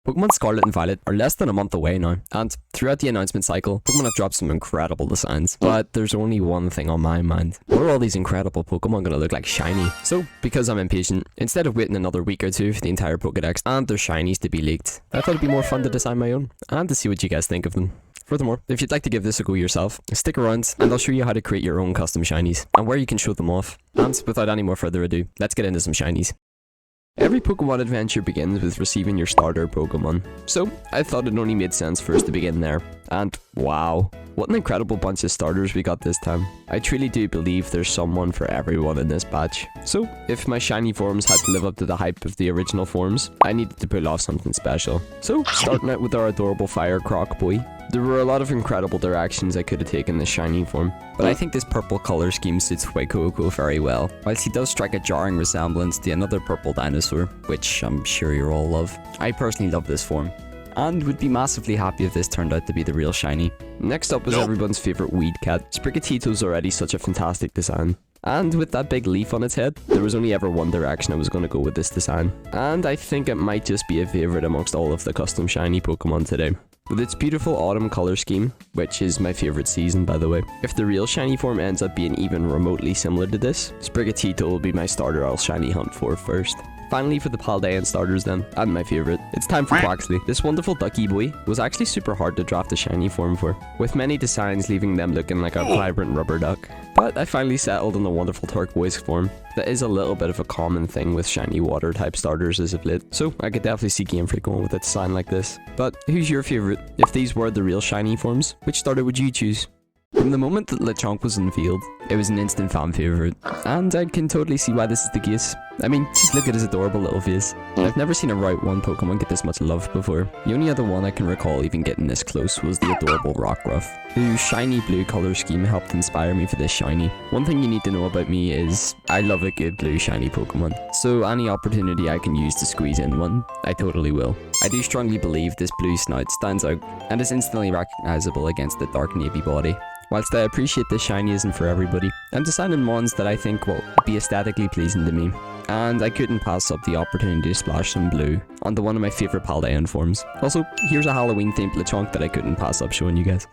Pokemon Scarlet and Violet are less than a month away now, and throughout the announcement cycle, Pokemon have dropped some incredible designs. But there's only one thing on my mind. What are all these incredible Pokemon gonna look like shiny? So, because I'm impatient, instead of waiting another week or two for the entire Pokedex and their shinies to be leaked, I thought it'd be more fun to design my own, and to see what you guys think of them. Furthermore, if you'd like to give this a go yourself, stick around and I'll show you how to create your own custom shinies, and where you can show them off. And without any more further ado, let's get into some shinies. Every Pokemon adventure begins with receiving your starter Pokemon, so I thought it only made sense for us to begin there. And wow, what an incredible bunch of starters we got this time. I truly do believe there's someone for everyone in this batch. So, if my shiny forms had to live up to the hype of the original forms, I needed to pull off something special. So, starting out with our adorable Fire Croc boy. There were a lot of incredible directions I could have taken this shiny form, but I think this purple colour scheme suits Fuecoco very well, whilst he does strike a jarring resemblance to another purple dinosaur, which I'm sure you all love. I personally love this form, and would be massively happy if this turned out to be the real shiny. Next up was everyone's favourite weed cat. Sprigatito's already such a fantastic design. And with that big leaf on its head, there was only ever one direction I was going to go with this design. And I think it might just be a favourite amongst all of the custom shiny Pokemon today. With its beautiful autumn colour scheme, which is my favourite season by the way, if the real shiny form ends up being even remotely similar to this, Sprigatito will be my starter I'll shiny hunt for first. Finally for the Paldean starters then, and my favourite, it's time for Quaxley. This wonderful ducky boy was actually super hard to draft a shiny form for, with many designs leaving them looking like a vibrant rubber duck. But I finally settled on a wonderful turquoise form that is a little bit of a common thing with shiny water type starters as of late, so I could definitely see Game Freak going with a design like this. But who's your favourite? If these were the real shiny forms, which starter would you choose? From the moment that Lechonk was unveiled, it was an instant fan favourite, and I can totally see why this is the case. I mean, just look at his adorable little face. I've never seen a Route 1 Pokemon get this much love before. The only other one I can recall even getting this close was the adorable Rockruff, whose shiny blue colour scheme helped inspire me for this shiny. One thing you need to know about me is, I love a good blue shiny Pokemon, so any opportunity I can use to squeeze in one, I totally will. I do strongly believe this blue snout stands out, and is instantly recognisable against the dark navy body. Whilst I appreciate this shiny isn't for everybody, I'm designing ones that I think will be aesthetically pleasing to me, and I couldn't pass up the opportunity to splash some blue onto one of my favourite Paldean forms. Also, here's a Halloween themed Lechonk that I couldn't pass up showing you guys.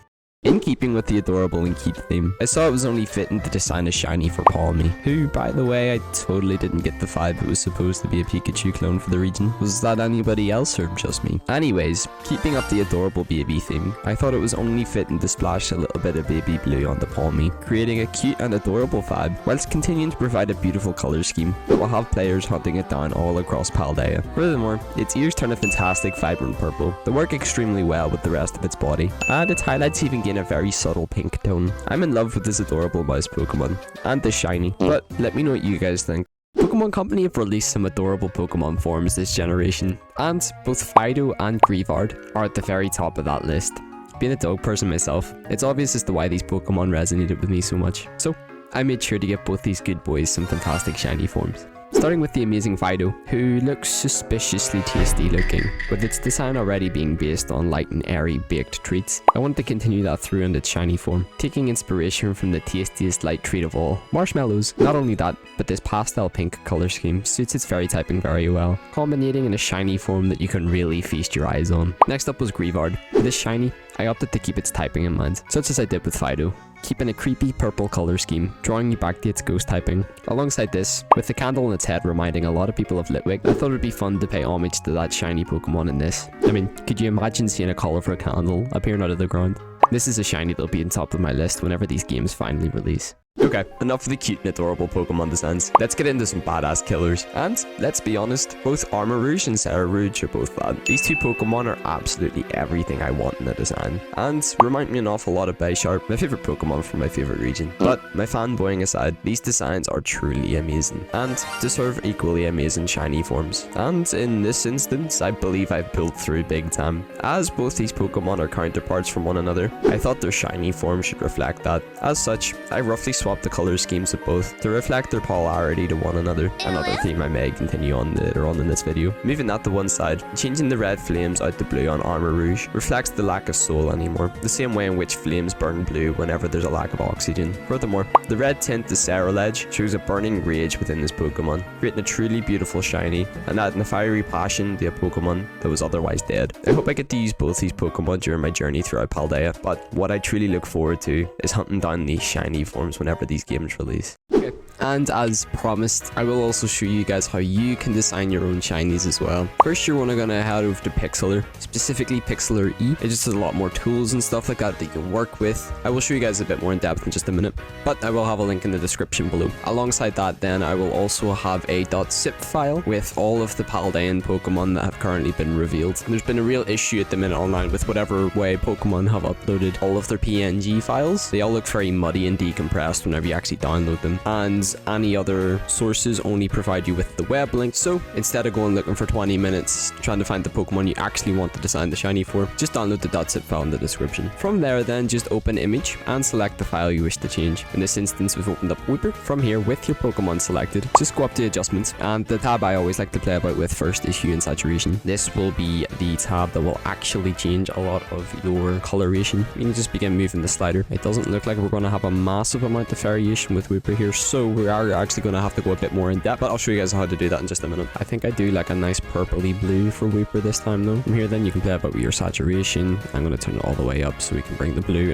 In keeping with the adorable and cute theme, I saw it was only fitting to design a shiny for Palmy, who, by the way, I totally didn't get the vibe it was supposed to be a Pikachu clone for the region. Was that anybody else or just me? Anyways, keeping up the adorable baby theme, I thought it was only fitting to splash a little bit of baby blue onto Palmy, creating a cute and adorable vibe, whilst continuing to provide a beautiful colour scheme that will have players hunting it down all across Paldea. Furthermore, its ears turn a fantastic vibrant purple that work extremely well with the rest of its body, and its highlights even gain a very subtle pink tone. I'm in love with this adorable mouse Pokemon, and this shiny, but let me know what you guys think. Pokemon Company have released some adorable Pokemon forms this generation, and both Fido and Grievard are at the very top of that list. Being a dog person myself, it's obvious as to why these Pokemon resonated with me so much, so I made sure to give both these good boys some fantastic shiny forms. Starting with the amazing Fido, who looks suspiciously tasty looking, with its design already being based on light and airy baked treats. I wanted to continue that through in its shiny form, taking inspiration from the tastiest light treat of all, marshmallows. Not only that, but this pastel pink colour scheme suits its fairy typing very well, culminating in a shiny form that you can really feast your eyes on. Next up was Grievard. This shiny, I opted to keep its typing in mind, such as I did with Fido, keeping a creepy purple colour scheme, drawing you back to its ghost typing. Alongside this, with the candle on its head reminding a lot of people of Litwick, I thought it would be fun to pay homage to that shiny Pokemon in this. I mean, could you imagine seeing a colourful candle appearing out of the ground? This is a shiny that'll be on top of my list whenever these games finally release. Okay, enough of the cute and adorable Pokemon designs. Let's get into some badass killers. And, let's be honest, both Armarouge and Cerarouge are both that. These two Pokemon are absolutely everything I want in a design, and remind me an awful lot of Bisharp, my favourite Pokemon from my favourite region. But, my fanboying aside, these designs are truly amazing, and deserve equally amazing shiny forms. And in this instance, I believe I've pulled through big time. As both these Pokemon are counterparts from one another, I thought their shiny form should reflect that. As such, I roughly swap the color schemes of both to reflect their polarity to one another. Another theme I may continue on later on in this video. Moving that to one side, changing the red flames out to blue on Armor Rouge reflects the lack of soul anymore, the same way in which flames burn blue whenever there's a lack of oxygen. Furthermore, the red tint to Ceruledge shows a burning rage within this Pokemon, creating a truly beautiful shiny, and adding a fiery passion to a Pokemon that was otherwise dead. I hope I get to use both these Pokemon during my journey throughout Paldea, but what I truly look forward to is hunting down these shiny forms whenever these games release. Okay. And as promised, I will also show you guys how you can design your own shinies as well. First, you're gonna head over to Pixlr, specifically Pixlr E. It just has a lot more tools and stuff like that that you can work with. I will show you guys a bit more in depth in just a minute, but I will have a link in the description below. Alongside that, then I will also have a .zip file with all of the Paldean Pokemon that have currently been revealed. There's been a real issue at the minute online with whatever way Pokemon have uploaded all of their PNG files. They all look very muddy and decompressed whenever you actually download them, and any other sources only provide you with the web link. So instead of going looking for 20 minutes trying to find the Pokemon you actually want to design the shiny for, just download the .zip file in the description. From there, then just open Image and select the file you wish to change. In this instance, we've opened up Weeper. From here, with your Pokemon selected, just go up to Adjustments, and the tab I always like to play about with first is Hue and Saturation. This will be the tab that will actually change a lot of your coloration. You can just begin moving the slider. It doesn't look like we're going to have a massive amount of variation with Weeper here, so we are actually going to have to go a bit more in depth, but I'll show you guys how to do that in just a minute. I think I do like a nice purpley blue for Weeper this time though. From here then you can play about with your saturation. I'm going to turn it all the way up so we can bring the blue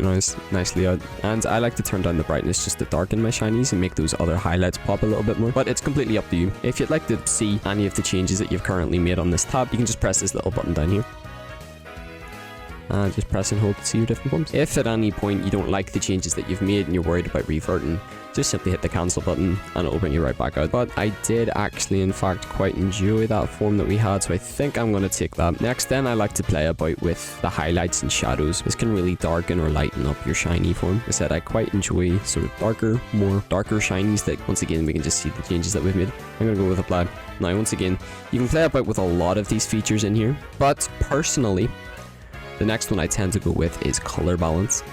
nicely out, and I like to turn down the brightness just to darken my shinies and make those other highlights pop a little bit more, but it's completely up to you. If you'd like to see any of the changes that you've currently made on this tab, you can just press this little button down here. Just press and hold to see your different forms. If at any point you don't like the changes that you've made and you're worried about reverting, just simply hit the cancel button and it'll bring you right back out. But I did actually in fact quite enjoy that form that we had, so I think I'm going to take that. Next then, I like to play about with the highlights and shadows. This can really darken or lighten up your shiny form. I said I quite enjoy sort of darker shinies that once again we can just see the changes that we've made. I'm going to go with Apply. Now once again, you can play about with a lot of these features in here, but personally, the next one I tend to go with is color balance,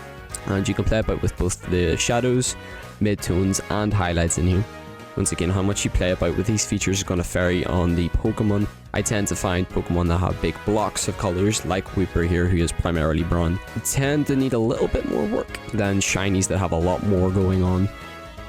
and you can play about with both the shadows, midtones and highlights in here. Once again, how much you play about with these features is going to vary on the Pokemon. I tend to find Pokemon that have big blocks of colors, like Weeper here, who is primarily brown, tend to need a little bit more work than shinies that have a lot more going on.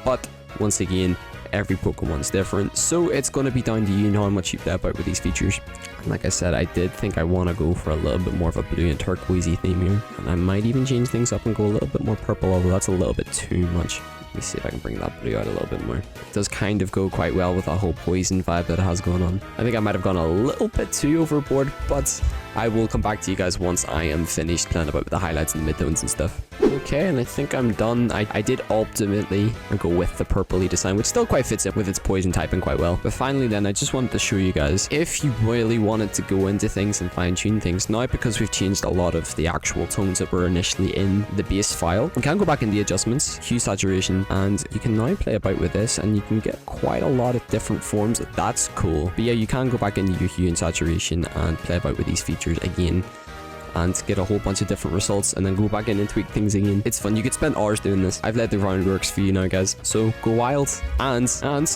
But once again, every Pokemon's different, so it's going to be down to you and how much you play about with these features. And like I said, I did think I want to go for a little bit more of a blue and turquoisey theme here, and I might even change things up and go a little bit more purple, although that's a little bit too much. Let me see if I can bring that blue out a little bit more. It does kind of go quite well with that whole poison vibe that it has going on. I think I might have gone a little bit too overboard, but I will come back to you guys once I am finished playing about with the highlights and the midtones and stuff. Okay, and I think I'm done. I did ultimately go with the purpley design, which still quite fits it with its poison typing quite well. But finally then, I just wanted to show you guys, if you really wanted to go into things and fine tune things, now because we've changed a lot of the actual tones that were initially in the base file, you can go back in the adjustments, hue, saturation, and you can now play about with this and you can get quite a lot of different forms. That's cool. But yeah, you can go back into your hue and saturation and play about with these features again and get a whole bunch of different results, and then go back in and tweak things again. It's fun. You could spend hours doing this. I've let the groundworks for you now, guys, so go wild. And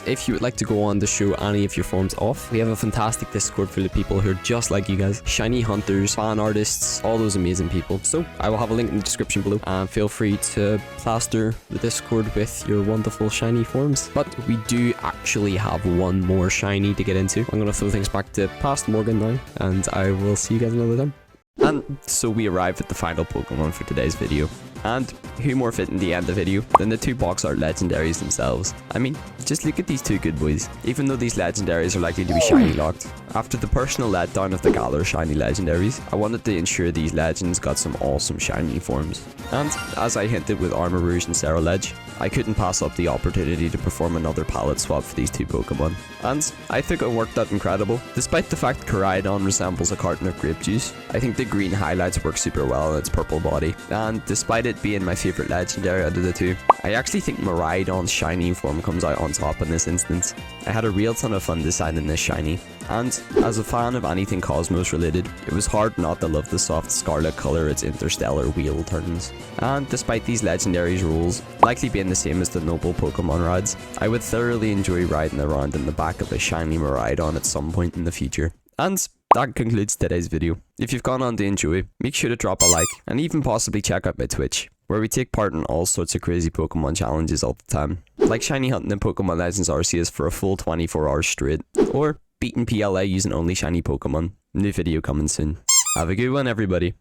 if you would like to go on to show any of your forms off, we have a fantastic Discord full of people who are just like you guys, shiny hunters, fan artists, all those amazing people. So I will have a link in the description below, and feel free to plaster the Discord with your wonderful shiny forms. But we do actually have one more shiny to get into. I'm going to throw things back to past Morgan now, and I will see you guys another time. And so we arrived at the final Pokemon for today's video, and who more fitting to end the video than the two box art legendaries themselves. I mean, just look at these two good boys. Even though these legendaries are likely to be shiny locked, after the personal letdown of the Galar shiny legendaries, I wanted to ensure these legends got some awesome shiny forms. And as I hinted with Armor Rouge and Ceruledge, I couldn't pass up the opportunity to perform another palette swap for these two Pokemon. And I think it worked out incredible. Despite the fact Koraidon resembles a carton of grape juice, I think the green highlights work super well in its purple body. And despite it being my favourite legendary out of the two, I actually think Miraidon's shiny form comes out on top in this instance. I had a real ton of fun designing this shiny, and as a fan of anything Cosmos related, it was hard not to love the soft scarlet colour its interstellar wheel turns. And despite these legendaries rules likely being the the same as the noble Pokemon rides. I would thoroughly enjoy riding around in the back of a shiny Miraidon at some point in the future. And that concludes today's video. If you've gone on to enjoy, make sure to drop a like and even possibly check out my Twitch, where we take part in all sorts of crazy Pokemon challenges all the time, like shiny hunting in Pokemon Legends Arceus for a full 24 hours straight, or beating PLA using only shiny Pokemon. New video coming soon. Have a good one, everybody.